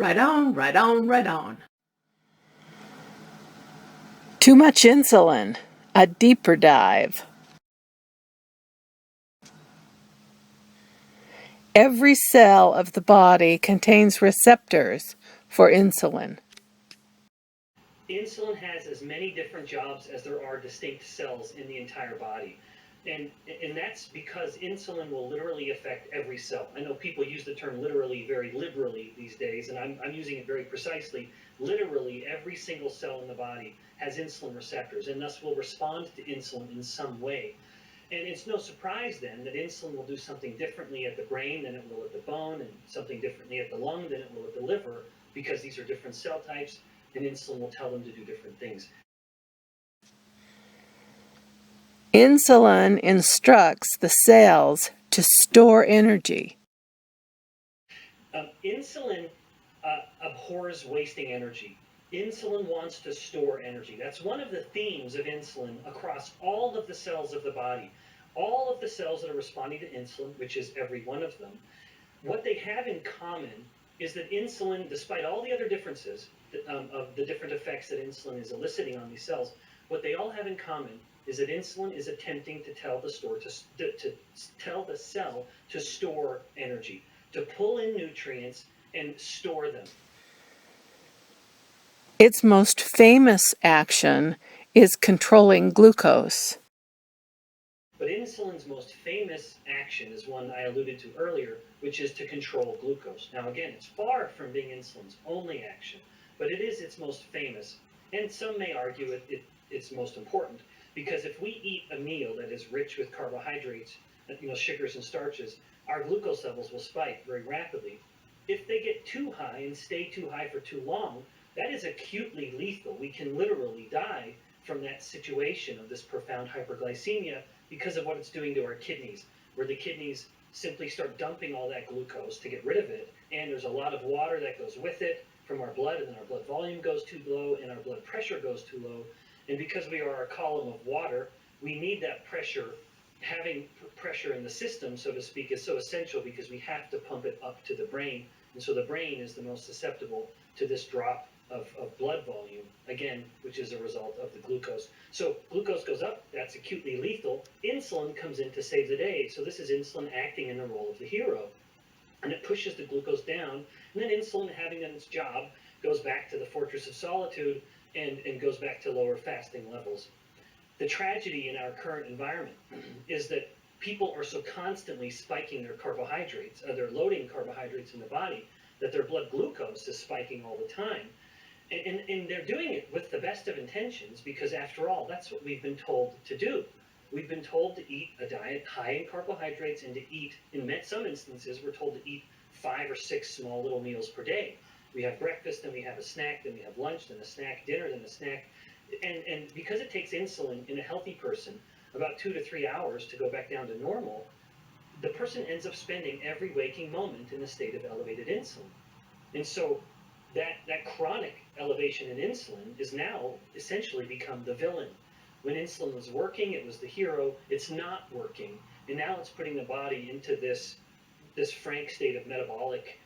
Right on, right on, right on. Too much insulin, a deeper dive. Every cell of the body contains receptors for insulin. Insulin has as many different jobs as there are distinct cells in the entire body. And that's because insulin will literally affect every cell. I know people use the term literally very liberally these days, and I'm using it very precisely. Literally, every single cell in the body has insulin receptors and thus will respond to insulin in some way. And it's no surprise then that insulin will do something differently at the brain than it will at the bone, and something differently at the lung than it will at the liver, because these are different cell types, and insulin will tell them to do different things. Insulin instructs the cells to store energy. Insulin abhors wasting energy. Insulin wants to store energy. That's one of the themes of insulin across all of the cells of the body. All of the cells that are responding to insulin, which is every one of them, what they have in common is that insulin, despite all the other differences of the different effects that insulin is eliciting on these cells, what they all have in common is that insulin is attempting to tell to tell the cell to store energy, to pull in nutrients and store them. Its most famous action is controlling glucose. But insulin's most famous action is one I alluded to earlier, which is to control glucose. Now, again, it's far from being insulin's only action, but it is its most famous. And some may argue it's most important, because if we eat a meal that is rich with carbohydrates, sugars and starches, our glucose levels will spike very rapidly. If they get too high and stay too high for too long, that is acutely lethal. We can literally die from that situation of this profound hyperglycemia because of what it's doing to our kidneys, where the kidneys simply start dumping all that glucose to get rid of it, and there's a lot of water that goes with it from our blood, and then our blood volume goes too low, and our blood pressure goes too low. And because we are a column of water, we need that pressure. Having pressure in the system, so to speak, is so essential because we have to pump it up to the brain, and so the brain is the most susceptible to this drop of blood volume, again, which is a result of the glucose. So glucose goes up, that's acutely lethal. Insulin comes in to save the day. So this is insulin acting in the role of the hero. And it pushes the glucose down, and then insulin, having done its job, goes back to the fortress of solitude and goes back to lower fasting levels. The tragedy in our current environment is that people are so constantly spiking their carbohydrates, they're loading carbohydrates in the body, that their blood glucose is spiking all the time. And they're doing it with the best of intentions, because after all, that's what we've been told to do. We've been told to eat a diet high in carbohydrates, and to eat, in some instances, we're told to eat 5 or 6 small little meals per day. We have breakfast, then we have a snack, then we have lunch, then a snack, dinner, then a snack. And because it takes insulin in a healthy person about 2 to 3 hours to go back down to normal, the person ends up spending every waking moment in a state of elevated insulin. And so that chronic elevation in insulin is now essentially become the villain. When insulin was working, it was the hero. It's not working, and now it's putting the body into this frank state of metabolic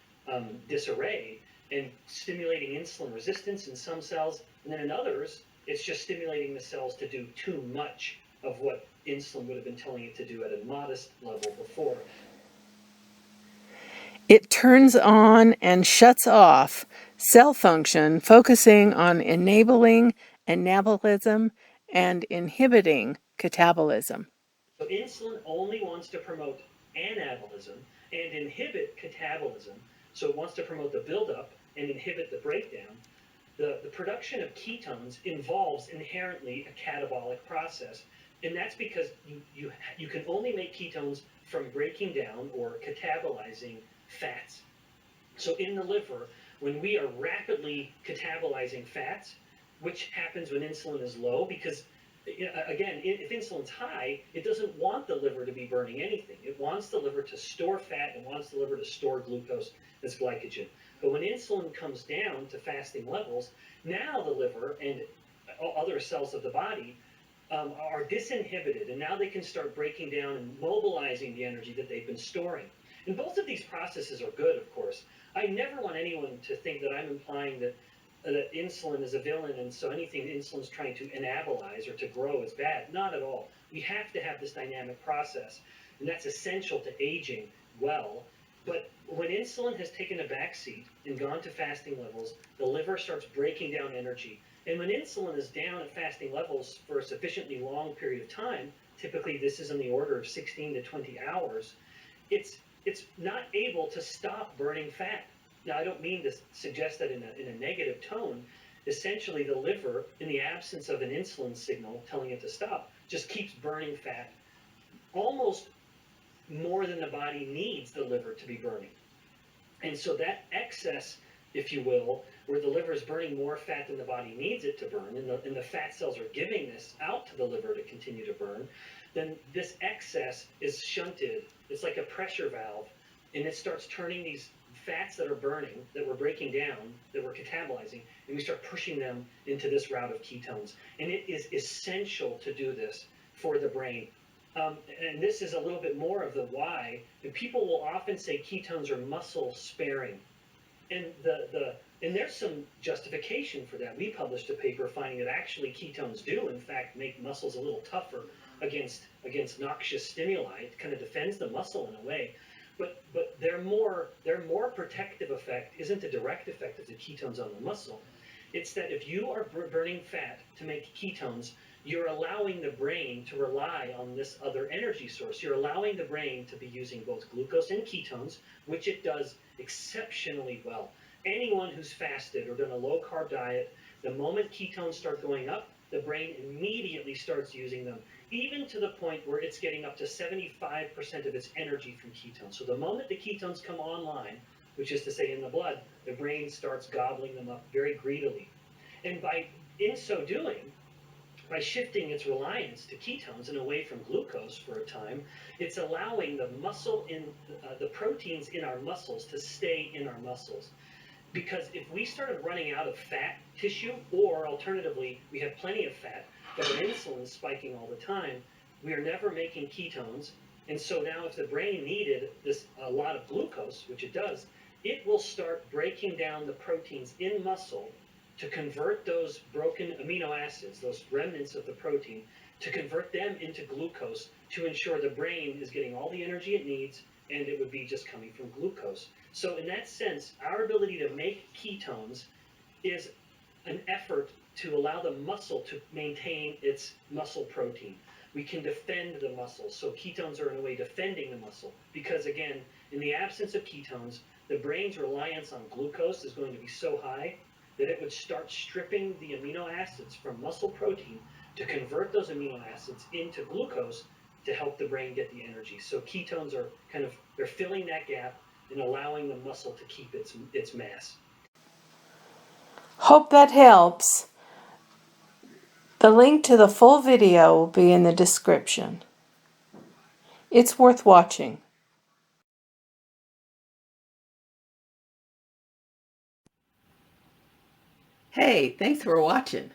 disarray, and stimulating insulin resistance in some cells, and then in others, it's just stimulating the cells to do too much of what insulin would have been telling it to do at a modest level before. It turns on and shuts off cell function, focusing on enabling anabolism and inhibiting catabolism. So insulin only wants to promote anabolism and inhibit catabolism. So it wants to promote the buildup and inhibit the breakdown. The production of ketones involves inherently a catabolic process. And that's because you can only make ketones from breaking down or catabolizing fats. So in the liver, when we are rapidly catabolizing fats, which happens when insulin is low, because again, if insulin's high, it doesn't want the liver to be burning anything. It wants the liver to store fat, and wants the liver to store glucose as glycogen. But when insulin comes down to fasting levels, now the liver and other cells of the body are disinhibited, and now they can start breaking down and mobilizing the energy that they've been storing. And both of these processes are good, of course. I never want anyone to think that I'm implying that insulin is a villain, and so anything insulin's trying to anabolize or to grow is bad. Not at all. We have to have this dynamic process, and that's essential to aging well. But when insulin has taken a backseat and gone to fasting levels, the liver starts breaking down energy. And when insulin is down at fasting levels for a sufficiently long period of time, typically this is in the order of 16 to 20 hours, it's not able to stop burning fat. Now, I don't mean to suggest that in a negative tone. Essentially, the liver, in the absence of an insulin signal telling it to stop, just keeps burning fat almost more than the body needs the liver to be burning. And so that excess, if you will, where the liver is burning more fat than the body needs it to burn, and the fat cells are giving this out to the liver to continue to burn, then this excess is shunted. It's like a pressure valve, and it starts turning these fats that are burning, that we're breaking down, that we're catabolizing, and we start pushing them into this route of ketones. And it is essential to do this for the brain. And this is a little bit more of the why. And people will often say ketones are muscle sparing. And and there's some justification for that. We published a paper finding that actually ketones do, in fact, make muscles a little tougher against noxious stimuli. It kind of defends the muscle in a way. But their more protective effect isn't the direct effect of the ketones on the muscle. It's that if you are burning fat to make ketones, you're allowing the brain to rely on this other energy source. You're allowing the brain to be using both glucose and ketones, which it does exceptionally well. Anyone who's fasted or done a low-carb diet, the moment ketones start going up, the brain immediately starts using them, even to the point where it's getting up to 75% of its energy from ketones. So the moment the ketones come online, which is to say in the blood, the brain starts gobbling them up very greedily. And in so doing, by shifting its reliance to ketones and away from glucose for a time, it's allowing the the proteins in our muscles to stay in our muscles. Because if we started running out of fat tissue, or alternatively, we have plenty of fat, but our insulin is spiking all the time, we are never making ketones. And so now if the brain needed a lot of glucose, which it does, it will start breaking down the proteins in muscle to convert those broken amino acids, those remnants of the protein, to convert them into glucose to ensure the brain is getting all the energy it needs, and it would be just coming from glucose. So in that sense, our ability to make ketones is an effort to allow the muscle to maintain its muscle protein. We can defend the muscle. So ketones are in a way defending the muscle, because again, in the absence of ketones, the brain's reliance on glucose is going to be so high that it would start stripping the amino acids from muscle protein to convert those amino acids into glucose to help the brain get the energy. So ketones are they're filling that gap and allowing the muscle to keep its mass. Hope that helps. The link to the full video will be in the description. It's worth watching. Hey, thanks for watching.